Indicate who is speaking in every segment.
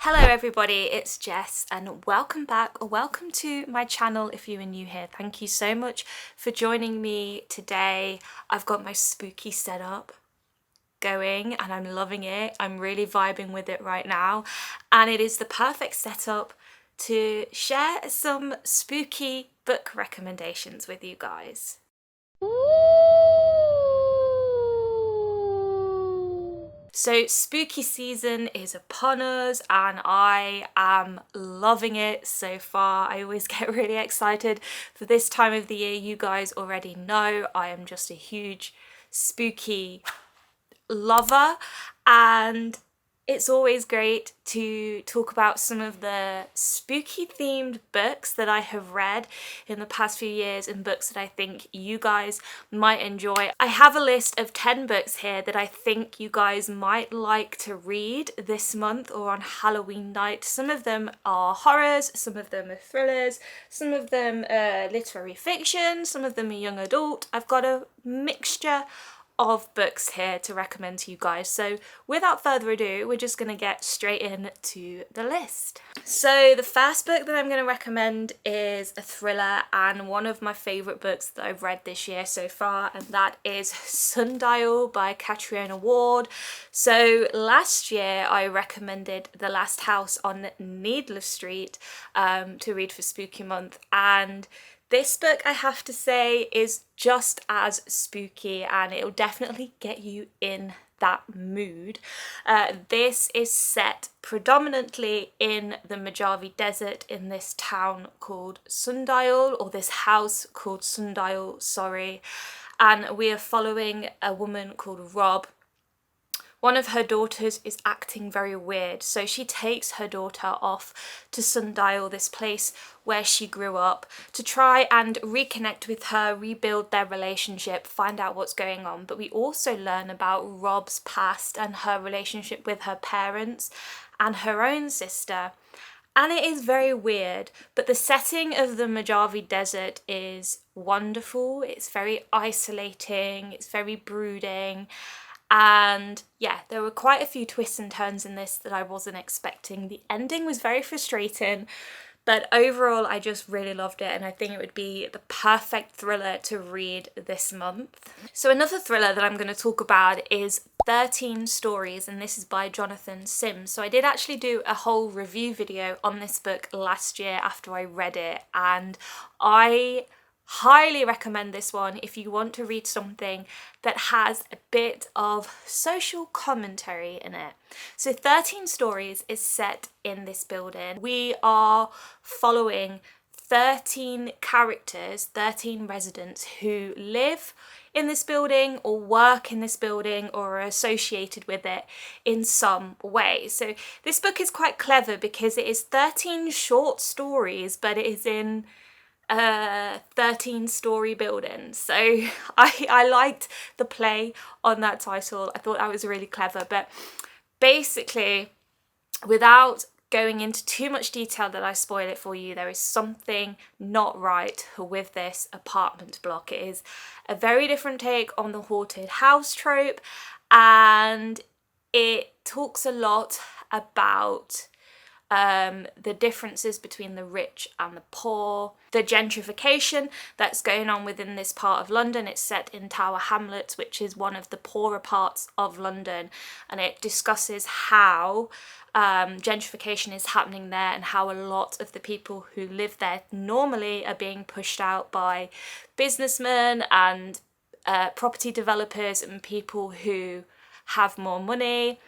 Speaker 1: Hello everybody, it's Jess and welcome back or welcome to my channel if you are new here. Thank you so much for joining me today. I've got my spooky setup going and I'm loving it. I'm really vibing with it right now and it is the perfect setup to share some spooky book recommendations with you guys. So spooky season is upon us and I am loving it so far. I always get really excited for this time of the year. You guys already know I am just a huge spooky lover and it's always great to talk about some of the spooky themed books that I have read in the past few years and books that I think you guys might enjoy. I have a list of 10 books here that I think you guys might like to read this month or on Halloween night. Some of them are horrors, some of them are thrillers, some of them are literary fiction, some of them are young adult. I've got a mixture of books here to recommend to you guys. So without further ado, we're just going to get straight into the list. So the first book that I'm going to recommend is a thriller and one of my favourite books that I've read this year so far, and that is Sundial by Catriona Ward. So last year I recommended The Last House on Needless Street to read for Spooky Month, and this book, I have to say, is just as spooky and it'll definitely get you in that mood. This is set predominantly in the Mojave Desert in this town called Sundial, or this house called Sundial, sorry. And we are following a woman called Rob. One of her daughters is acting very weird, so she takes her daughter off to Sundial, this place where she grew up, to try and reconnect with her, rebuild their relationship, find out what's going on. But we also learn about Rob's past and her relationship with her parents and her own sister. And it is very weird, but the setting of the Mojave Desert is wonderful. It's very isolating, it's very brooding. And yeah, there were quite a few twists and turns in this that I wasn't expecting. The ending was very frustrating, but overall I just really loved it and I think it would be the perfect thriller to read this month. So another thriller that I'm going to talk about is 13 Stories, and this is by Jonathan Sims. So I did actually do a whole review video on this book last year after I read it, and I highly recommend this one if you want to read something that has a bit of social commentary in it. So 13 Stories is set in this building. We are following 13 characters, 13 residents who live in this building or work in this building or are associated with it in some way. So this book is quite clever because it is 13 short stories, but it is in 13-story building. So I liked the play on that title. I thought that was really clever, but basically, without going into too much detail that I spoil it for you, there is something not right with this apartment block. It is a very different take on the haunted house trope, and it talks a lot about the differences between the rich and the poor, the gentrification that's going on within this part of London. It's set in Tower Hamlets, which is one of the poorer parts of London, and it discusses how gentrification is happening there and how a lot of the people who live there normally are being pushed out by businessmen and property developers and people who have more money.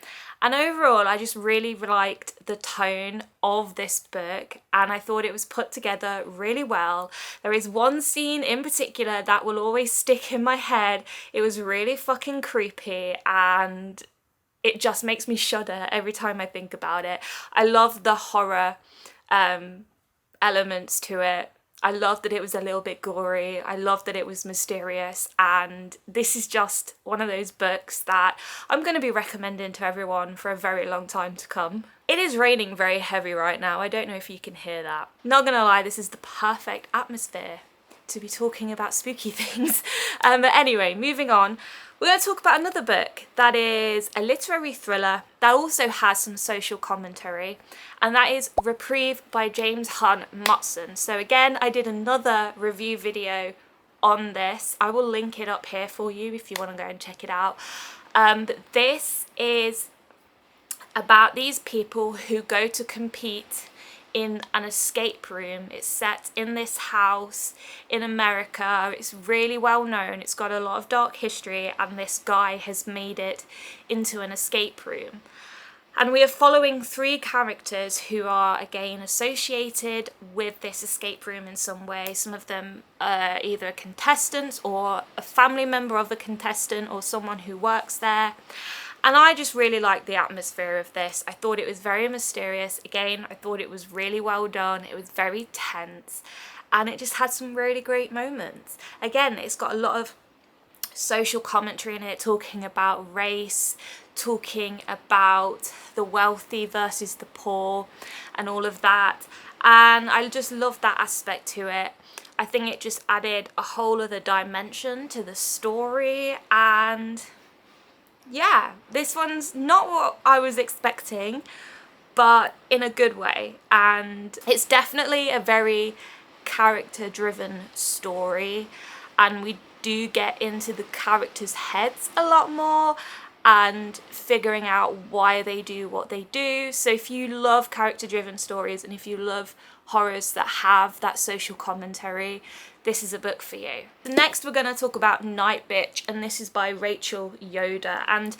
Speaker 1: And overall, I just really liked the tone of this book and I thought it was put together really well. There is one scene in particular that will always stick in my head. It was really fucking creepy and it just makes me shudder every time I think about it. I love the horror elements to it. I love that it was a little bit gory. I love that it was mysterious, and this is just one of those books that I'm going to be recommending to everyone for a very long time to come. It is raining very heavy right now. I don't know if you can hear that. Not gonna lie, this is the perfect atmosphere to be talking about spooky things. But anyway, moving on. We're going to talk about another book that is a literary thriller that also has some social commentary, and that is Reprieve by James Hunt Motson. So again, I did another review video on this. I will link it up here for you if you want to go and check it out. But this is about these people who go to compete in an escape room. It's set in this house in America. It's really well known. It's got a lot of dark history, and this guy has made it into an escape room. And we are following 3 characters who are again associated with this escape room in some way. Some of them are either contestants or a family member of the contestant or someone who works there. And I just really liked the atmosphere of this. I thought it was very mysterious. Again, I thought it was really well done. It was very tense, and it just had some really great moments. Again, it's got a lot of social commentary in it, talking about race, talking about the wealthy versus the poor and all of that. And I just love that aspect to it. I think it just added a whole other dimension to the story, and yeah, this one's not what I was expecting, but in a good way. And it's definitely a very character-driven story, and we do get into the characters' heads a lot more and figuring out why they do what they do. So if you love character-driven stories and if you love horrors that have that social commentary, this is a book for you. Next, we're going to talk about Night Bitch, and this is by Rachel Yoder. And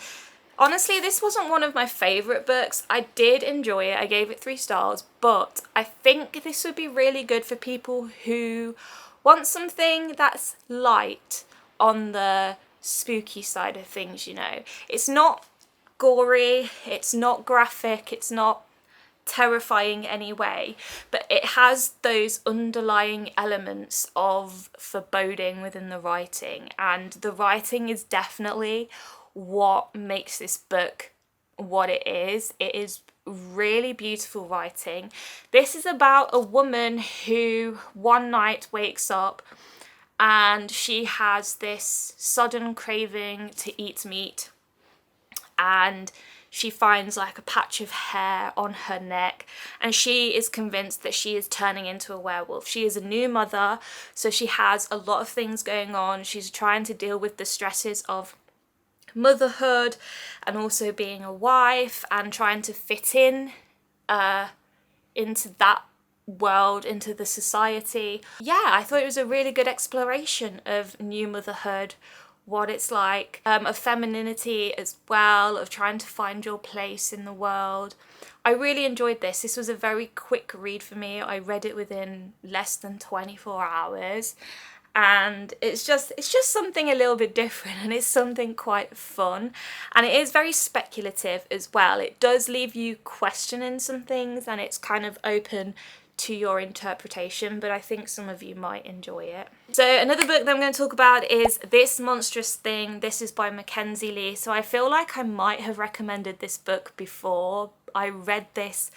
Speaker 1: honestly, this wasn't one of my favourite books. I did enjoy it. I gave it 3 stars, but I think this would be really good for people who want something that's light on the spooky side of things, you know. It's not gory, it's not graphic, it's not terrifying anyway, but it has those underlying elements of foreboding within the writing, and the writing is definitely what makes this book what it is. It is really beautiful writing. This is about a woman who one night wakes up and she has this sudden craving to eat meat, and she finds like a patch of hair on her neck, and she is convinced that she is turning into a werewolf. She is a new mother, so she has a lot of things going on. She's trying to deal with the stresses of motherhood and also being a wife and trying to fit in into that world, into the society. Yeah, I thought it was a really good exploration of new motherhood, what it's like, of femininity as well, of trying to find your place in the world. I really enjoyed this. This was a very quick read for me. I read it within less than 24 hours, and it's just something a little bit different, and it's something quite fun, and it is very speculative as well. It does leave you questioning some things, and it's kind of open to your interpretation, but I think some of you might enjoy it. So another book that I'm going to talk about is This Monstrous Thing. This is by Mackenzie Lee. So I feel like I might have recommended this book before. I read this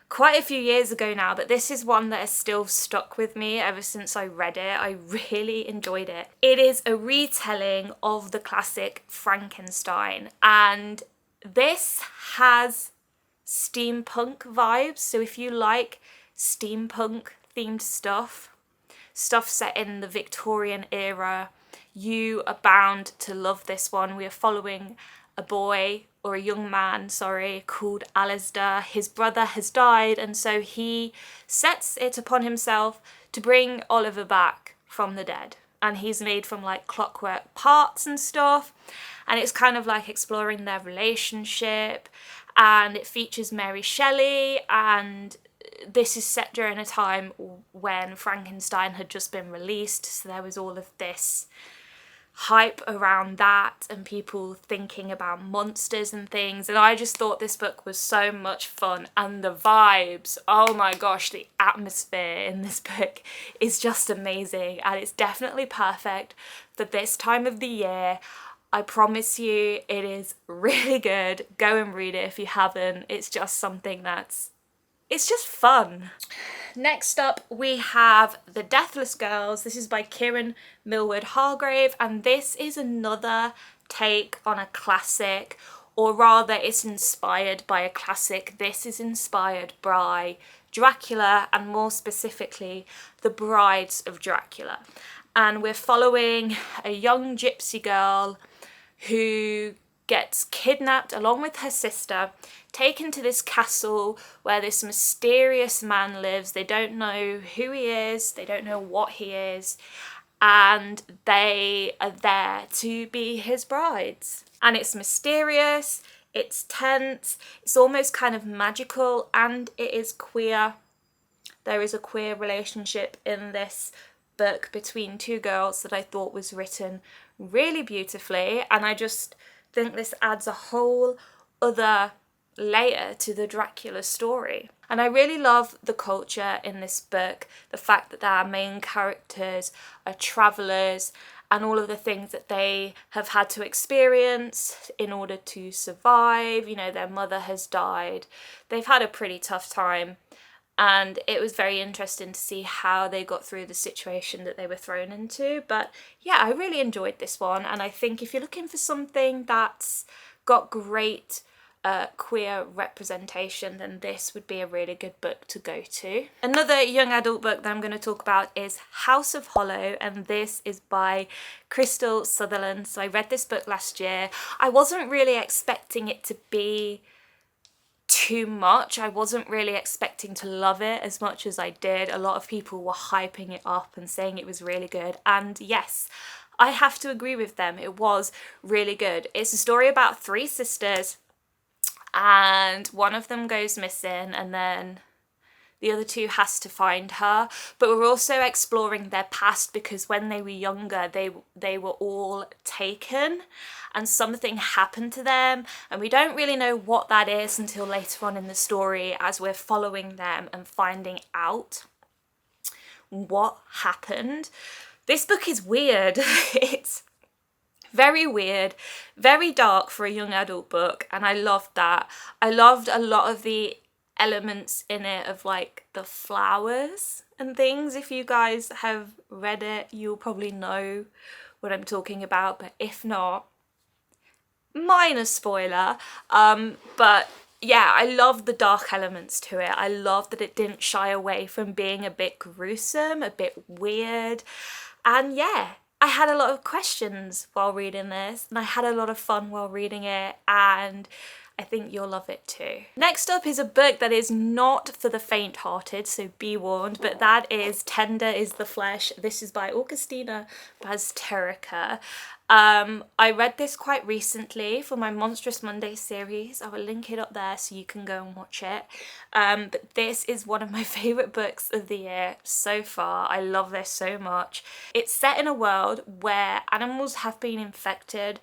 Speaker 1: quite a few years ago now, but this is one that has still stuck with me ever since I read it. I really enjoyed it. It is a retelling of the classic Frankenstein, and this has steampunk vibes. So if you like steampunk themed stuff set in the Victorian era, you are bound to love this one. We are following a boy, or a young man, sorry, called Alasdair. His brother has died, and so he sets it upon himself to bring Oliver back from the dead. And he's made from like clockwork parts and stuff, and it's kind of like exploring their relationship, and it features Mary Shelley, and this is set during a time when Frankenstein had just been released, so there was all of this hype around that and people thinking about monsters and things, and I just thought this book was so much fun, and the vibes, oh my gosh, the atmosphere in this book is just amazing, and it's definitely perfect for this time of the year. I promise you it is really good. Go and read it if you haven't. It's just something it's just fun. Next up, we have The Deathless Girls. This is by Kieran Millward Hargrave, and this is another take on a classic, or rather it's inspired by a classic. This is inspired by Dracula, and more specifically, The Brides of Dracula. And we're following a young gypsy girl who gets kidnapped along with her sister, taken to this castle where this mysterious man lives. They don't know who he is, they don't know what he is, and they are there to be his brides. And it's mysterious, it's tense, it's almost kind of magical, and it is queer. There is a queer relationship in this book between two girls that I thought was written really beautifully, and I just think this adds a whole other layer to the Dracula story. And I really love the culture in this book, the fact that our main characters are travellers and all of the things that they have had to experience in order to survive. You know, their mother has died, they've had a pretty tough time, and it was very interesting to see how they got through the situation that they were thrown into. But yeah, I really enjoyed this one, and I think if you're looking for something that's got great queer representation, then this would be a really good book to go to. Another young adult book that I'm going to talk about is House of Hollow, and this is by Crystal Sutherland. So I read this book last year. I wasn't really expecting it to be too much. I wasn't really expecting to love it as much as I did. A lot of people were hyping it up and saying it was really good, and yes, I have to agree with them. It was really good. It's a story about three sisters, and one of them goes missing, and then the other two has to find her. But we're also exploring their past, because when they were younger, they were all taken and something happened to them, and we don't really know what that is until later on in the story as we're following them and finding out what happened. This book is weird. It's very weird, very dark for a young adult book, and I loved that. I loved a lot of the elements in it of like the flowers and things. If you guys have read it, you'll probably know what I'm talking about, but if not, minor spoiler. But yeah, I love the dark elements to it. I love that it didn't shy away from being a bit gruesome, a bit weird, and yeah, I had a lot of questions while reading this, and I had a lot of fun while reading it, and I think you'll love it too. Next up is a book that is not for the faint-hearted, so be warned, but that is Tender is the Flesh. This is by Augustina Bazterrica. I read this quite recently for my Monstrous Monday series. I will link it up there so you can go and watch it. But this is one of my favourite books of the year so far. I love this so much. It's set in a world where animals have been infected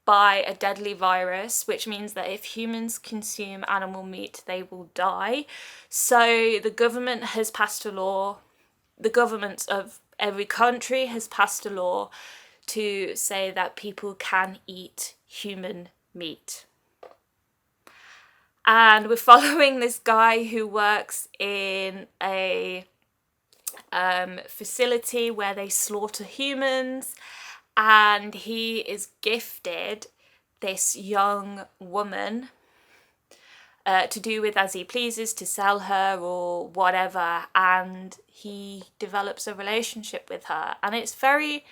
Speaker 1: by a deadly virus, which means that if humans consume animal meat, they will die. So the government has passed a law, the governments of every country has passed a law to say that people can eat human meat. And we're following this guy who works in a facility where they slaughter humans, and he is gifted this young woman to do with as he pleases, to sell her or whatever, and he develops a relationship with her, and it's very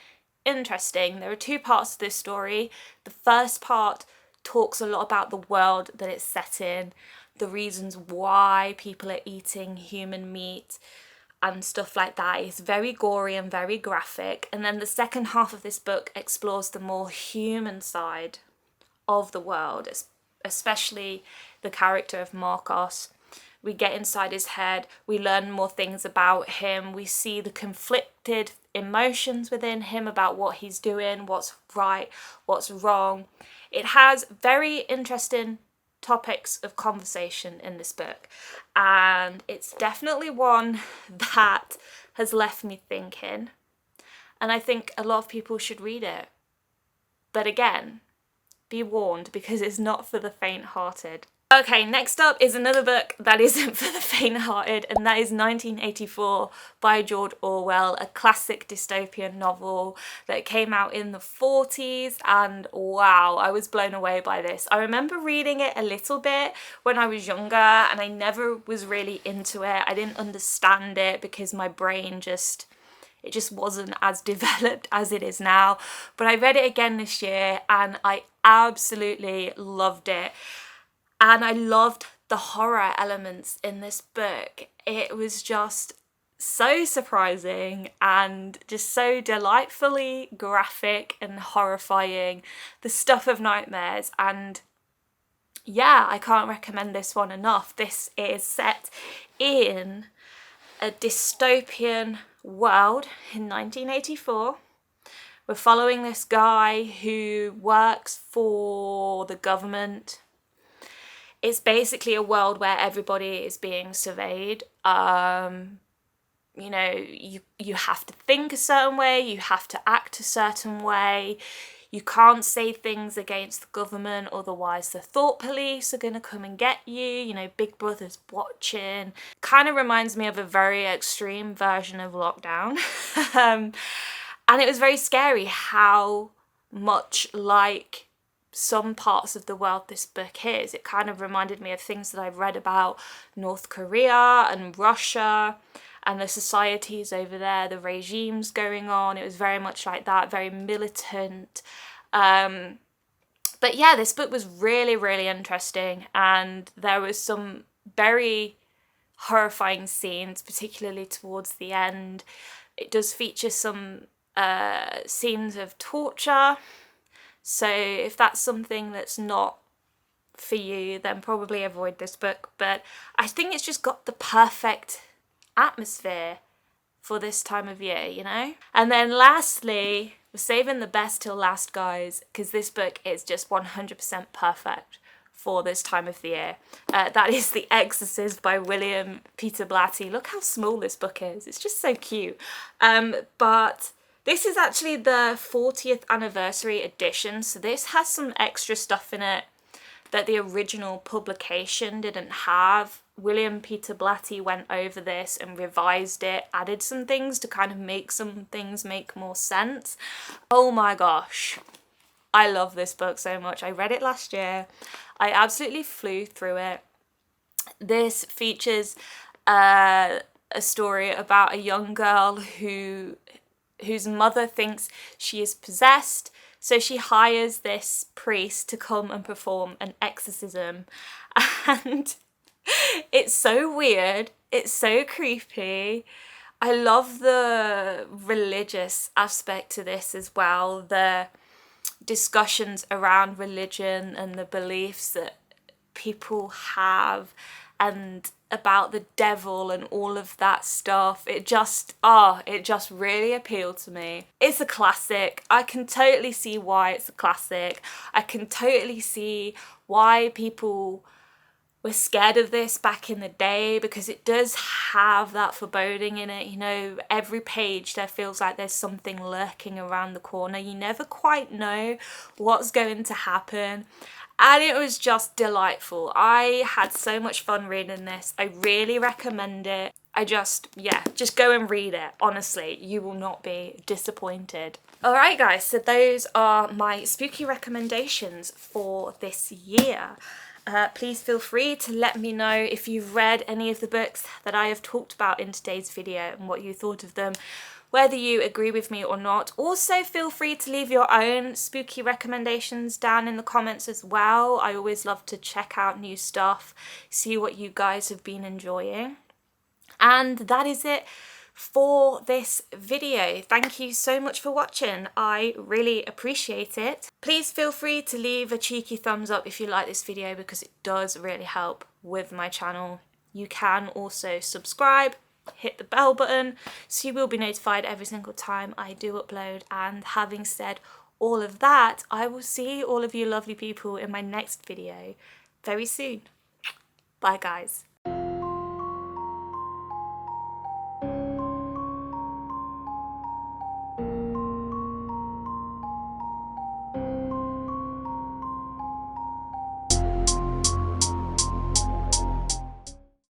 Speaker 1: interesting. There are two parts to this story. The first part talks a lot about the world that it's set in, the reasons why people are eating human meat and stuff like that. It's very gory and very graphic. And then the second half of this book explores the more human side of the world, especially the character of Marcos. We get inside his head, we learn more things about him, we see the conflicted emotions within him about what he's doing, what's right, what's wrong. It has very interesting topics of conversation in this book, and it's definitely one that has left me thinking, and I think a lot of people should read it. But again, be warned, because it's not for the faint-hearted. Okay, next up is another book that isn't for the faint-hearted, and that is 1984 by George Orwell, a classic dystopian novel that came out in the 40s, and wow, I was blown away by this. I remember reading it a little bit when I was younger, and I never was really into it. I didn't understand it because my brain it just wasn't as developed as it is now. But I read it again this year and I absolutely loved it. And I loved the horror elements in this book. It was just so surprising and just so delightfully graphic and horrifying. The stuff of nightmares, and yeah, I can't recommend this one enough. This is set in a dystopian world in 1984. We're following this guy who works for the government. It's basically a world where everybody is being surveyed. You know, you have to think a certain way, you have to act a certain way. You can't say things against the government, otherwise the thought police are going to come and get you. You know, Big Brother's watching. Kind of reminds me of a very extreme version of lockdown. And it was very scary how much like some parts of the world this book is. It kind of reminded me of things that I've read about North Korea and Russia and the societies over there, the regimes going on. It was very much like that, very militant. But yeah, this book was really, really interesting, and there was some very horrifying scenes, particularly towards the end. It does feature some scenes of torture. So if that's something that's not for you, then probably avoid this book. But I think it's just got the perfect atmosphere for this time of year, you know? And then lastly, we're saving the best till last, guys, because this book is just 100% perfect for this time of the year. That is The Exorcist by William Peter Blatty. Look how small this book is. It's just so cute. But this is actually the 40th anniversary edition, so this has some extra stuff in it that the original publication didn't have. William Peter Blatty went over this and revised it, added some things to kind of make some things make more sense. Oh my gosh, I love this book so much. I read it last year. I absolutely flew through it. This features a story about a young girl whose mother thinks she is possessed, so she hires this priest to come and perform an exorcism. And it's so weird, it's so creepy. I love the religious aspect to this as well, the discussions around religion and the beliefs that people have and about the devil and all of that stuff. It just really appealed to me. It's a classic. I can totally see why it's a classic. I can totally see why people were scared of this back in the day, because it does have that foreboding in it. You know, every page there feels like there's something lurking around the corner. You never quite know what's going to happen. And it was just delightful. I had so much fun reading this. I really recommend it. Just go and read it. Honestly, you will not be disappointed. Alright guys, so those are my spooky recommendations for this year. Please feel free to let me know if you've read any of the books that I have talked about in today's video and what you thought of them, whether you agree with me or not. Also, feel free to leave your own spooky recommendations down in the comments as well. I always love to check out new stuff, see what you guys have been enjoying. And that is it for this video. Thank you so much for watching. I really appreciate it. Please feel free to leave a cheeky thumbs up if you like this video, because it does really help with my channel. You can also subscribe, hit the bell button, so you will be notified every single time I do upload. And having said all of that, I will see all of you lovely people in my next video very soon. Bye guys.